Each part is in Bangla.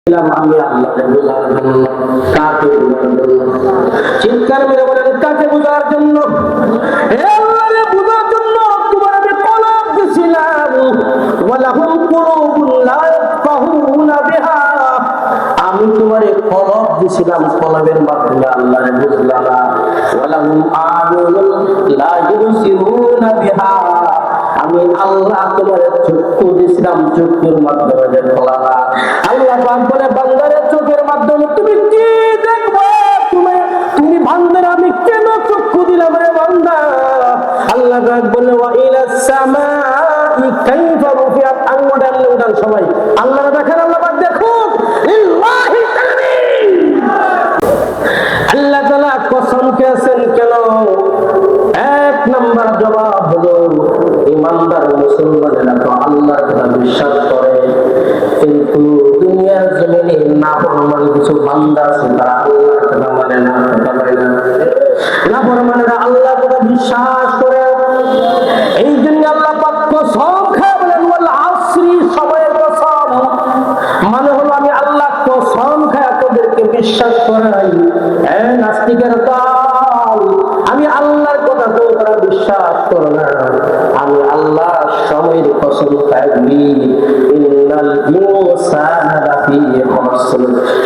আমি আল্লাহকে বোঝার জন্য, কাকে বোঝার জন্য? চিৎকার মেরে বলেন, কাকে বোঝার জন্য? হে আল্লাহকে বোঝার জন্য তোমার আমি কলব দিছিলাম। ওয়ালাহুম কুলুবুন লা ইয়াফকাহুনা বিহা, আমি তোমারে কলব দিছিলাম, কলবের মাধ্যমে আল্লাহকে বুঝলা না। ওয়ালাহুম আ'য়ুনুন লা ইউবসিরুনা বিহা, আমি আল্লাহ তোমার চক্ষু দিছিলাম, চক্ষুর মাধ্যমে দেখলা না। আল্লাহ পাক বলে, বান্দারে চোখের মাধ্যমে তুমি কি দেখবে? তুমি বান্দারে আমি কেন চক্ষু দিলাম রে বান্দা? আল্লাহ পাক বলে, ওয়া ইলাস সামাই কাইফা রুফিআত, আঙ্গুল উঠান সবাই আল্লাহরে দেখেন। আল্লাহ পাক দেখুন, লিল্লাহি তাকবীর। আল্লাহ তাআলা কসম খেয়েছেন কেন? এক নাম্বার জবাব হলো, ইমানদার মুসলমানেরা তো আল্লাহর কথা বিশ্বাস করে, কিন্তু দুনিয়ার জমিনে নাফরমান কিছু বান্দা আছে, তারা আল্লাহর কথা মানে না, কথা বলে না। নাফরমানেরা আল্লাহর কথা বিশ্বাস করে। এই জন্য আল্লাহ পাক কসম খেয়ে বলেন, ওয়াল আসরি, সময়ের কসম। মানে হলো আমি আল্লাহ কসম খেয়ে তোদেরকে বিশ্বাস করাই। নাস্তিকের দল, আমি আল্লাহর কথা তো তারা বিশ্বাস করে না। আমি আল্লাহ সময়ের কসম খাই, ইন্নাল ইনসানা লাফি খুসর,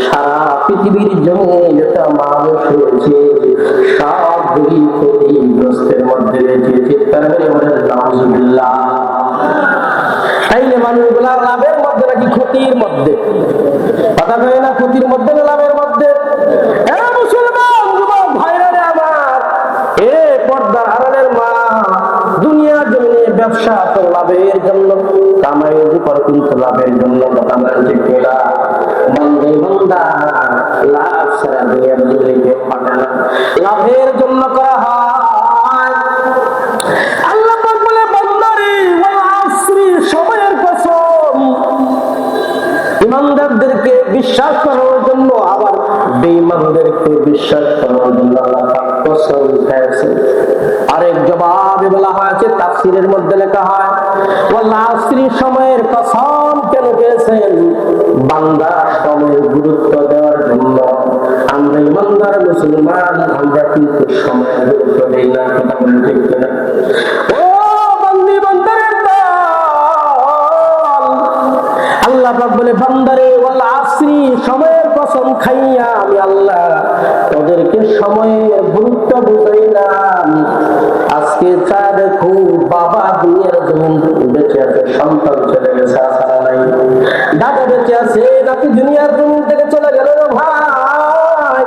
সারা পৃথিবীর জমিনে যত মানুষ রয়েছে সবগুলি ক্ষতিগ্রস্তের মধ্যে রয়েছে। চিৎকার করে বলেন নাউজুবিল্লাহ। তাইলে মানুষগুলা লাভের মধ্যে নাকি ক্ষতির মধ্যে? কথা কয় না, ক্ষতির মধ্যে না লাভের মধ্যে? মুসলমান যুবক ভাইরা রে আমার, এ পর্দার আড়ালের মা, দুনিয়ার জমিনে ব্যবসা তো লাভের জন্য, কামাই কর কিন্তু লাভের জন্য। কথা বলেন ঠিক কিনা? বান্দে বান্দা লাভ ছাড়া দুনিয়ার জমিনে কেউ পাবে না, লাভের জন্য করা হয়। আল্লাহ পাক বলে, বান্দারে ওয়াল আসরি, সময়ের কসম। ইমানদারদেরকে বিশ্বাস করার জন্য, আবার বেঈমানদেরকে বিশ্বাস করার জন্য আল্লাহ পাক কসম খেয়েছেন। আরেক জবাবে বলা হয়েছে, তাফসীরের মধ্যে লেখা হয়, ওয়াল আসরি, সময়ের কসম কেন পেয়েছেন? বান্দা সময়ের গুরুত্ব দেওয়ার জন্য। আমরা ইমানদার মুসলমান, আমরা কিন্তু সময়ের গুরুত্ব দেই না। কথা বলেন ঠিক কিনা? ও বান্দি বান্দারের দল, আল্লাহ পাক বলে, বান্দারে ওয়াল আসরি, সময়ের কসম খাইয়া আমি আল্লাহ তোদেরকে সময়ের গুরুত্ব বুঝাইলাম। আজকে চা দেখো, বাবা দুনিয়ার জমিন বেঁচে আছে, সন্তান চলে গেছে, আশা নাই। দাদা বেঁচে আছে, নাকি দুনিয়ার জমিন থেকে চলে গেল রে ভাই।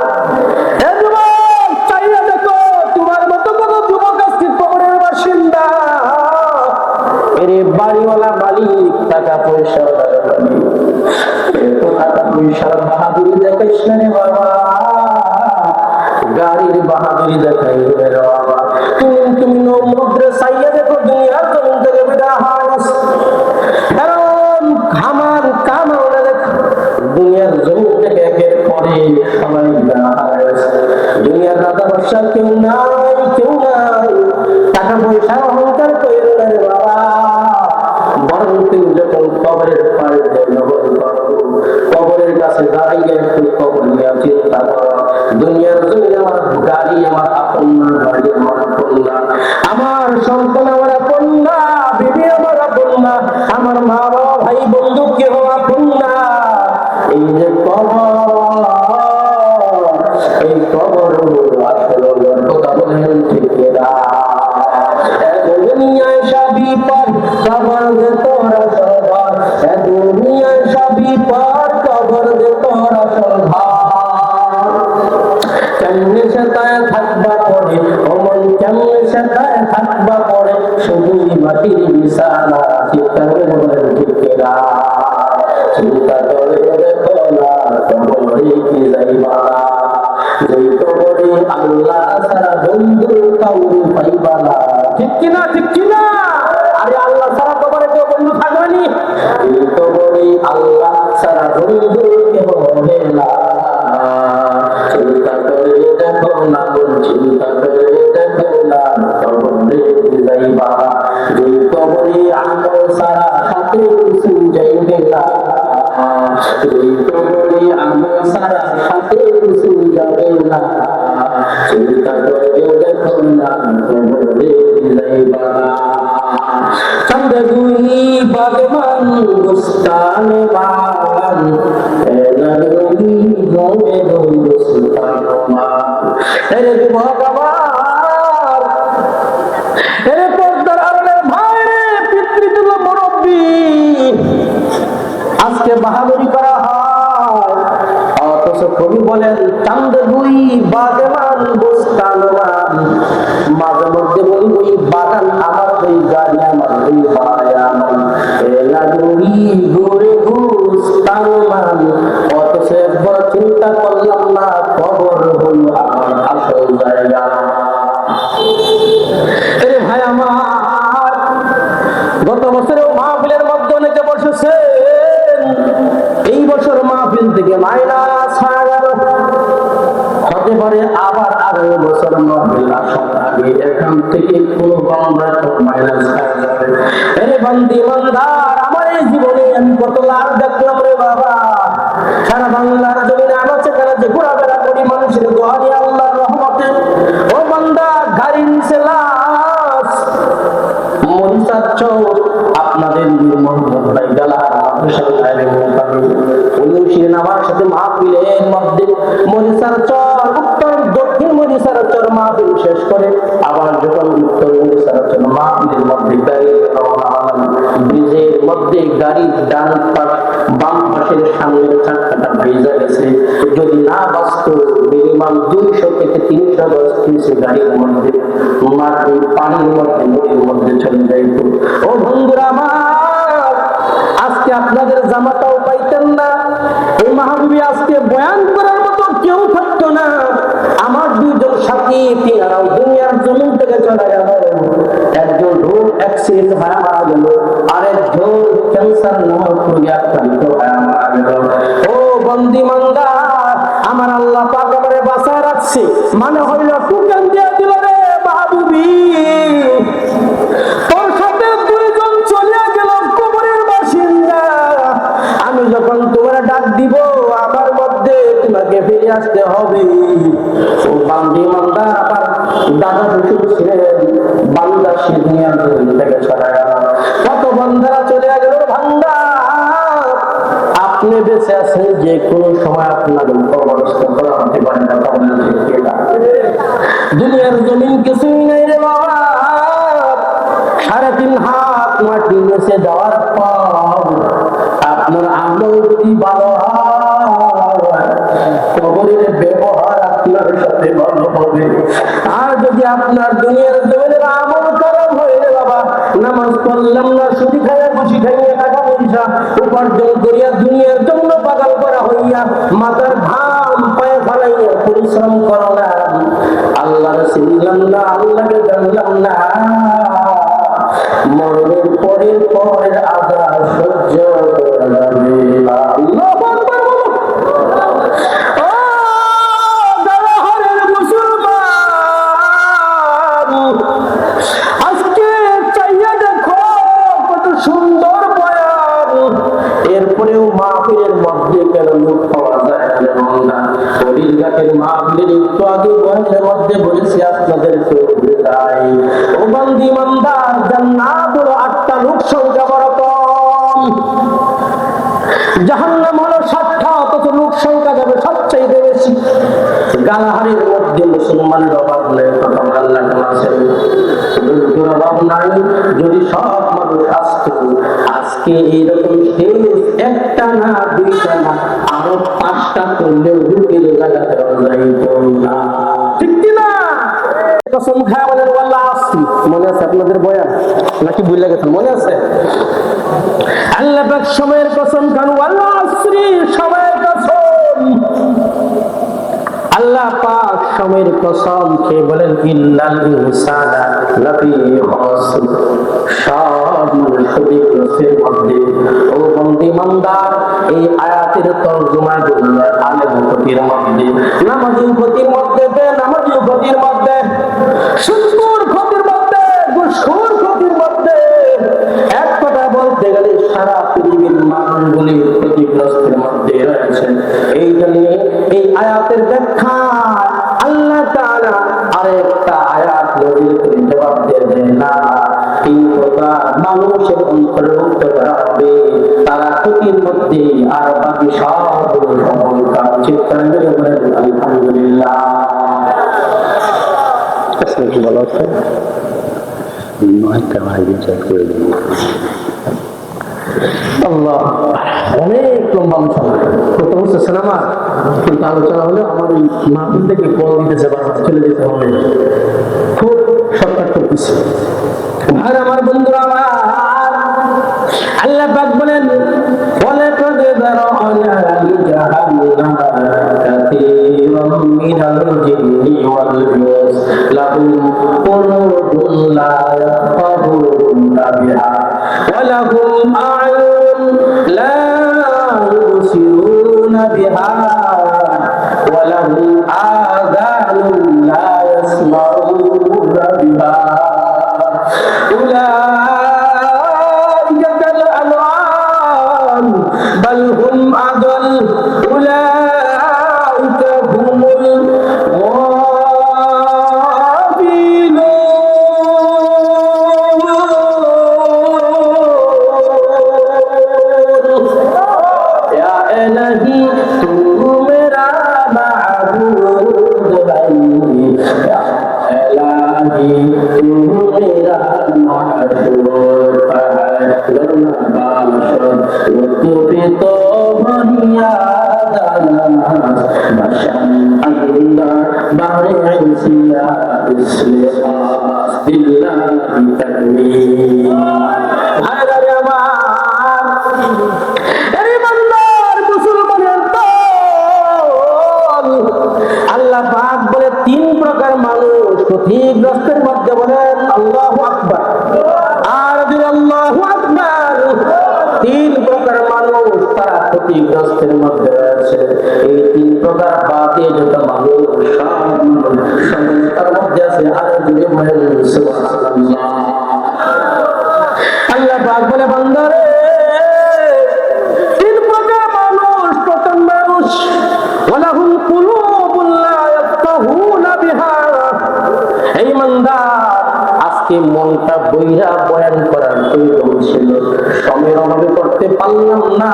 হে যুবক, চাইয়া দেখো, তোমার মতো কত যুবক আজকে কবরের বাসিন্দা। এর বাড়িওয়ালা মালিক, টাকা পয়সা টাকা পয়সার বাহাদুরি দেখাইস না রে বাবা, গাড়ির বাহাদুরি দেখাই রে বাবা। তুমি নমুদ্রে চাইয়া দেখো, দুনিয়ার জমিন থেকে বিদায় হয়, কারণ আমার কামাওনা দেখো, দুনিয়ার জমিন থেকে একের পরে সবাই বিদায় হয়। দুনিয়ার রাজা বাদশা কেউ নাই, কেউ নাই। টাকা পয়সা অহংকার করে না রে বাবা, বরং তুমি যখন কবরের পাড়ে কবরের কাছে দাঁড়িয়ে একটু কবর নিয়ে চিন্তা করো, দুনিয়ার জমিনে আমার গাড়ি আমার আপন না, বাড়ি আমার আপন না, আমার সন্তান আমার আপন না, বিবি আমার আপন না, আমার মা বাবা ভাই বন্ধু কেউ আপন না। এই যে কবর, এই কবর আসলে কথা বলেন ঠিক কিনা? দুনিয়ায় সবই পর, কবর দে তোরা সবার, দুনিয়ায় সবই পর, কবর দে তোরা সবার। কেমনে সেটায় থাকবা পড়ে, অমন কেমনে সেটায় থাকবা পড়ে, শুধুই মাটির বিছানা। চিন্তা করে বলেন ঠিক কিনা? চিন্তা করে দেখো না, কবরে কি যাইবা, যেই তো সারা সাথে কিছু যাবে না, চিন্তা করে দেখো না কবরে যাইবা না। চাঁদ দুই বাগমান গুস্তানে মান, এলা দুই গমে দুই গুস্তানে মান। এরে ভগবান, এরে পর্দার আড়ালের ভাই রে, পিতৃতুল্য মুরব্বী, আজকে বাহাদুরি করা হয়, অথচ কবি বলেন চাঁদ দুই বাগমান বুস্তানমান। মাঝে মধ্যে বলি ওই বাগান আমার, ওই গাড়ি আমার, ওই ভাই আমার, এলা দুই ঘুরে বুস্তানমান। অথচ একবার চিন্তা করলাম না কবর হলো আমার আসল জায়গা। এরে ভাই আমার, গত বছরেও মাহফিলের মধ্যে অনেকে বসেছে, এই বছর মাহফিল থেকে মাইনাস হয়ে গেল। হতে পারে আবার আগামী বছর মাহফিল আসার আগে এখান থেকে কোনো বাংলার মাইনাস হয়ে যাবে। এরে বান্দি ইমানদার, আমার এই জীবনে আমি কত লাভ দেখলাম রে বাবা। সারা বাংলার জমিনে আনাচে কানাচে ঘোরাফেরা করি, মানুষের দোয়া নিয়ে আল্লাহর রহমতে। ও বান্দা, গাড়ি নিচে লাশ মরিচার চোর আপনাদের মোহাম্মদ ভাই গালা উনি ছিলেন আমার সাথে মাহফিলের মধ্যে। মরিচার চর, উত্তর দক্ষিণ মরিচার চর মাহফিল শেষ করে আবার যখন উত্তর মরিচার চর মাহফিলের মধ্যে গাড়ি ব্রিজের মধ্যে গাড়ির ডান পাশ বাম পাশের সামনের চাকাটা ভেজা গেছে। যদি না বাঁচত মিনিমাম 200 থেকে 300 গজ পিছে গাড়ির মধ্যে মাটি পানির মধ্যে নদীর মধ্যে চলে যাইত। ও বন্ধুরা আমার, আজকে আপনাদের জামাটাও পাইতেন না, এই মাহবুবী আজকে বয়ান করার মতো কেউ থাকতো না। আমার দুইজন সাথী তিনারাও দুনিয়ার জমিন থেকে চলে গেল। একজন রোড অ্যাক্সিডেন্ট হয়ে মারা গেল, আরেকজন ক্যান্সার নামক রোগে আক্রান্ত হয়ে মারা গেল। ও বন্দি মান্দা, আমার আল্লাহ পাক আমারে বাঁচায় রাখছে, মানে হইল টুকান দিয়ে দিল রে মাহবুবী। তোর সাথে দুইজন চলে গেল কবরের বাসিন্দা, আমি যখন তোমার ডাক দিব আমার মধ্যে তোমাকে ফিরে আসতে হবে। ও বান্দি মান্দা, আবার দাদা শ্বশুর ছিলেন, বান্দা সে দুনিয়ার জমিন থেকে চলে গেল। কত বান্দারা চলে গেল ভান্ডা। আপনি বেঁচে আছেন, যে কোনো সময় আপনাদের কবরস্থ করা হতে পারে না। দুনিয়ার জমিন কিছুই নাই রে বাবা। 3.5 হাত মাটি নিচে যাওয়ার পর আপনার আমল যদি ভালো হয়, কবরের ব্যবহার আপনার সাথে ভালো হবে। আর যদি আপনার দুনিয়ার জমিনের আমল খারাপ হয় রে বাবা, নামাজ পড়লাম না, সুদি খাইয়া খুশি খাইয়া টাকা পয়সা উপার্জন করিয়া দুনিয়ার জন্য পাগল করা হইয়া মাথার ঘাম পায়ে ফালাইয়া পরিশ্রম করলাম, আল্লাহর চিনলাম না, আল্লাহকে জানলাম না, মরণের পরের আযাব সহ্য করা যাবে না। আল্লাহু আকবার। ও গালাহারের মুসলমান, আজকে চাইয়া দেখো কত সুন্দর বয়ান, এরপরেও মাহফিলের মধ্যে কেন লোক পাওয়া যায় না? শরীরঘাটের মাহফিলের একটু আগে বয়ানের মধ্যে বলেছি আপনাদেরকে তাই। ও বান্দি ইমানদার, জান্নাত হলো 8টা, লোক সংখ্যা বড় কম। জাহান্নাম হলো 7টা, অথচ লোক সংখ্যা যাবে সবচাইতে বেশি। গালাহারের মধ্যে মুসলমানের অভাব নেই, কথা আল্লাহ বলেছেন লোকের অভাব নাই। যদি সব মানুষ আসতো, আজকে এইরকম স্টেজ একটা না, 2টা না, আরো 5টা করলেও লোকের জায়গাতে যাইত না, ঠিক কিনা? কসম খায় বলেন আল্লাহ আসি। মনে আছে আপনাদের বয়ান নাকি ভুলে গেছেন? মনে আছে? আল্লাহ পাক সময়ের কসম খান, আল্লাহ আসরি, সময়ের কসম। আল্লাহ পাক সময়ের কসম খেয়ে বলেন ইন্নাল ইনসানা লাফি খুসর, সব মানুষ ক্ষতিগ্রস্তের মধ্যে। ও বন্দি ইমানদার, এই আয়াতের তরজমা করলে আলেম ক্ষতির মধ্যে, নামাজি ক্ষতির মধ্যে, বেনামাজি ক্ষতির মধ্যে, সুদখোর ক্ষতির মধ্যে, ঘুষখোর ক্ষতির মধ্যে। এক কথা বলতে গেলে সারা পৃথিবীর মানুষগুলি ক্ষতিগ্রস্তের মধ্যে। মধ্যে রয়েছে। এই জন্য এই আয়াতের ব্যাখ্যা আল্লাহ তাআলা আরেকটা আয়াত নজির করে জবাব দিয়ে দেন, না, তিন প্রকার মানুষের অন্তর্ভুক্ত করা হবে, তারা ক্ষতির মধ্যে, আর বাকি সবগুলো সফল কাজ। চিৎকার করে বলেন আলহামদুলিল্লাহ। ভালো আছে, আল্লাহ অনেক লম্বা আলোচনা করতে হচ্ছে আমার, কিন্তু আলোচনা হলে আমার ওই মাহফিল থেকে কল দিতেছে, বারবার চলে যেতে হবে, খুব শর্টকাট করতেছি। আর আমার বন্ধুরা আমার, আল্লাহ পাক বলেন ওয়ালাকাদ যারা'না লিজাহান্নাম কাসীরাম মিনাল জিন্নি ওয়াল ইনস লাহুম কুলুবুন লা ইয়াফকাহুনা বিহা ওয়া লাহুম আ'য়ুন লা ইউবসিরুনা বিহা ওয়া লাহুম আযানুন লা ইয়াসমা'উনা বিহা بل هم أضل أولئك هم الغافلون يا إلهي तू मेरा معبود है يا إلهي तू मेरा معشوق है وتبت بنيا دناس بشن الله بعيسيا إسلام بالله تكميل هذا يا আল্লাহ পাক বলে তিন প্রকার মানুষ ক্ষতিগ্রস্তের মধ্যে, বলেন আল্লাহু আকবার। আর যদি আল্লাহু আকবার, তিন প্রকার মানুষ তারা ক্ষতিগ্রস্তের মধ্যে রয়েছে। এই তিন প্রকার বাদে যত মানুষ তার মধ্যে আছে, আর যদি বলেন সুবহানাল্লাহ। আল্লাহ পাক বলে বান্দারে তিন প্রকার মানুষ, প্রথম মানুষ ওয়ালাহুম কুলুবুন লা ইয়াফকাহুনা বিহা, এই ইমানদার আজকে মনটা বইরা বয়ান করার প্রয়োজন ছিল, সময়ের অভাবে করতে পারলাম না।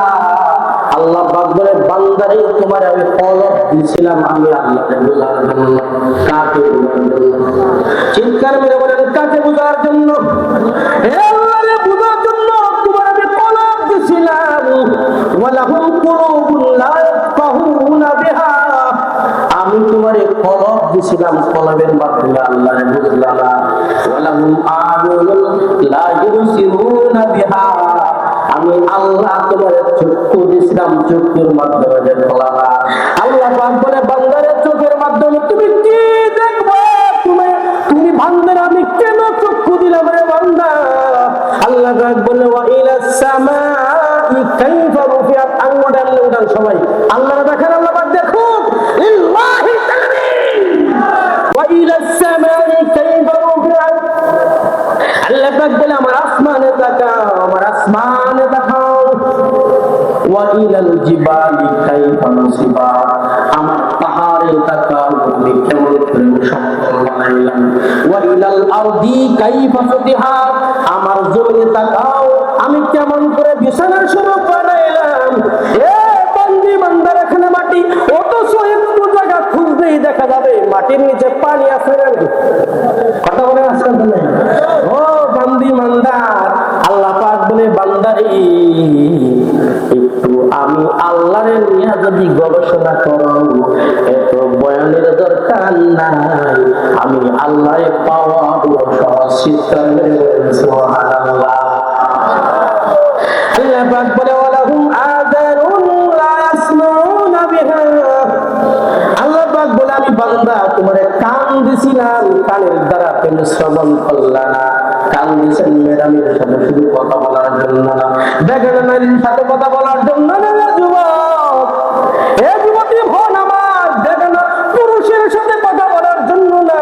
আল্লাহ পাক বলে বান্দারে তোমার আমি কলব দিয়েছিলাম, আমি আল্লাহকে বোঝার জন্য। কাকে বোঝার জন্য? চিৎকার মেরে বলেন কাকে বোঝার জন্য? হে আল্লাহরে বোঝার জন্য তোমার আমি কলব দিয়েছিলাম। ওয়ালাহুম কুলুবুন লা ইয়াফকাহুনা বিহা, আমি তোমারে কলব দিয়েছিলাম, কলবের মাধ্যমে আল্লাহরে বুঝলা না। ওয়ালাহুম আ'য়ুনুন লা ইউবসিরুনা বিহা, আমি আল্লাহ তোমারে চক্ষু দিয়েছিলাম, চক্ষুর মাধ্যমে দেখলা না। আল্লাহ পাক বলে বান্দারে চোখের মাধ্যমে তুমি কি দেখবে? তুমি বান্দারে আমি কেন চক্ষু দিলাম রে বান্দা? আল্লাহ পাক বলে ওয়া ইলাস সামাই কাইফা রুফিআত, আঙ্গুটান উঠান সবাই আল্লাহরে দেখেন, আল্লাহ পাক দেখুন লিল্লাহি তাকবীর। ওয়া ইলাস সামাই কাইফা রুফিআত, আল্লাহ পাক বলে আমার আসমানে তাকাও, আমার আসমানে তাকাও। ওয়া ইলাল জিবালি কাইফা নুসিবাত, আমার পাহাড়ে তাকাও, আমি কেমন করে সমতল বানাইলাম। ওয়া ইলাল আরদি কাইফা ফুতিহাত, আমার জমিনে তাকাও, আমি কেমন করে বিছানার স্বরূপ বানাইলাম। এ বন্দি বান্দার এখানে মাটি, অথচ একটু জায়গা খুঁজলেই দেখা যাবে মাটির নিচে পানি আছে। কথা বলে আসছেন না? ও বান্দি মান্দার, আল্লাহ পাক বলে বান্দারে একটু আমি আল্লাহরে নিয়ে যদি গবেষণা করো, এত বয়ানের দরকার নাই, আমি আল্লাহ পাওয়া সহজ। চিৎকার করে সুবহানাল্লাহ। আল্লাহ পাক বলে ওয়ালাহুম আযানুন লা ইয়াসমাউনা বিহা, আল্লাহ পাক বলে আমি বান্দা তোমারে কান দিছিলাম, কানের দ্বারা তুমি শ্রবণ করলা না। কান দিছেন ম্যাডামের সাথে শুধু কথা বলার জন্য না, বেগানার সাথে কথা বলার জন্য না। যুবক, এ যুবতী বোন আমার, বেগানা পুরুষের সাথে কথা বলার জন্য না।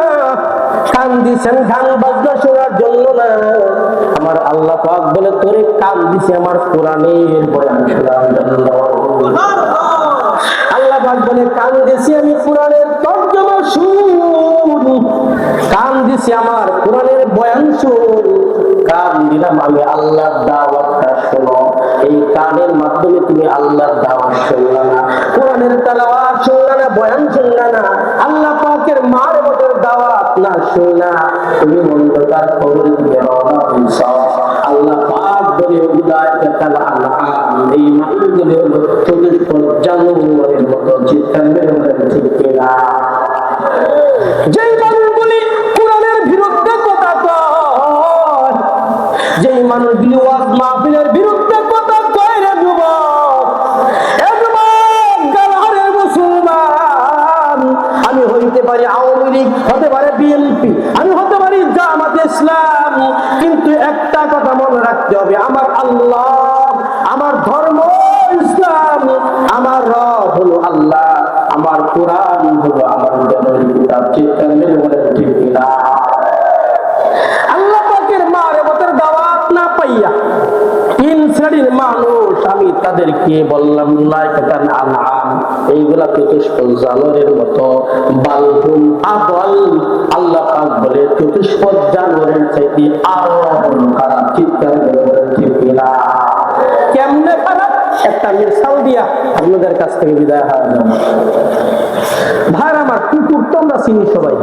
কান দিছেন গান বাজনা শোনার জন্য না। আমার আল্লাহ পাক বলে তোরে কান দিছি আমার কোরআনের বয়ান শোনার জন্য। আল্লাহ পাক বলে কান দিছি আমি কোরআনের তর্জমা শুন, কান দিছি আমার কোরআনের বয়ান শুন, কান দিলাম আমি আল্লাহর দাওয়াতটা শোনো। এই কানের মাধ্যমে তুমি আল্লাহর দাওয়াত শুনলা না, কোরআনের তেলাওয়াত শুনলা না, বয়ান শুনলা না, আল্লাহ পাকের মারফতের দাওয়াত না শুনলা, তুমি অন্ধকার কবরের দিকে রওনা হইছ। আল্লাহ পাক বলে উলাইকাল আনআম, এই মানুষগুলো হলো চতুষ্পদ জানোয়ারের মতো। চিৎকার মেরে বলেন ঠিক কিনা? যেই মানুষগুলি কোরআনের বিরুদ্ধে কথা কয়, যেই মানুষগুলি ওয়াজ মাহফিলের বিরুদ্ধে কথা কয় রে যুবক, এ যুবক গালহারের মুসলমান, আমি হইতে পারি আওয়ামী লীগ, হতে পারে বিএনপি, আমি হতে পারি জামাত ইসলাম, কিন্তু একটা কথা মনে রাখতে হবে, আমার আল্লাহ, আমার ধর্ম ইসলাম, আমার রব হলো আল্লাহ, আমার কোরআন হলো আমার জন্মের কিতাব। চিৎকার মেরে বলেন ঠিক কিনা? আল্লাহ পাকের মারফতের দাওয়াত না পাইয়া তিন শ্রেণীর মানুষ, আমি তাদেরকে বললাম লাইকাতান আনআম, এইগুলা চতুষ্পদ জানোয়ারের মতো। বালহুম আদল, আল্লাহ পাক বলে চতুষ্পদ জানোয়ারের চাইতে আরো খারাপ। চিৎকার মেরে বলেন ঠিক কিনা? কেমনে খারাপ? একটা মিসাল দিয়া আপনাদের কাছ থেকে বিদায় হয় না। ভাই আমার কুকুর তো আমরা চিনি সবাই।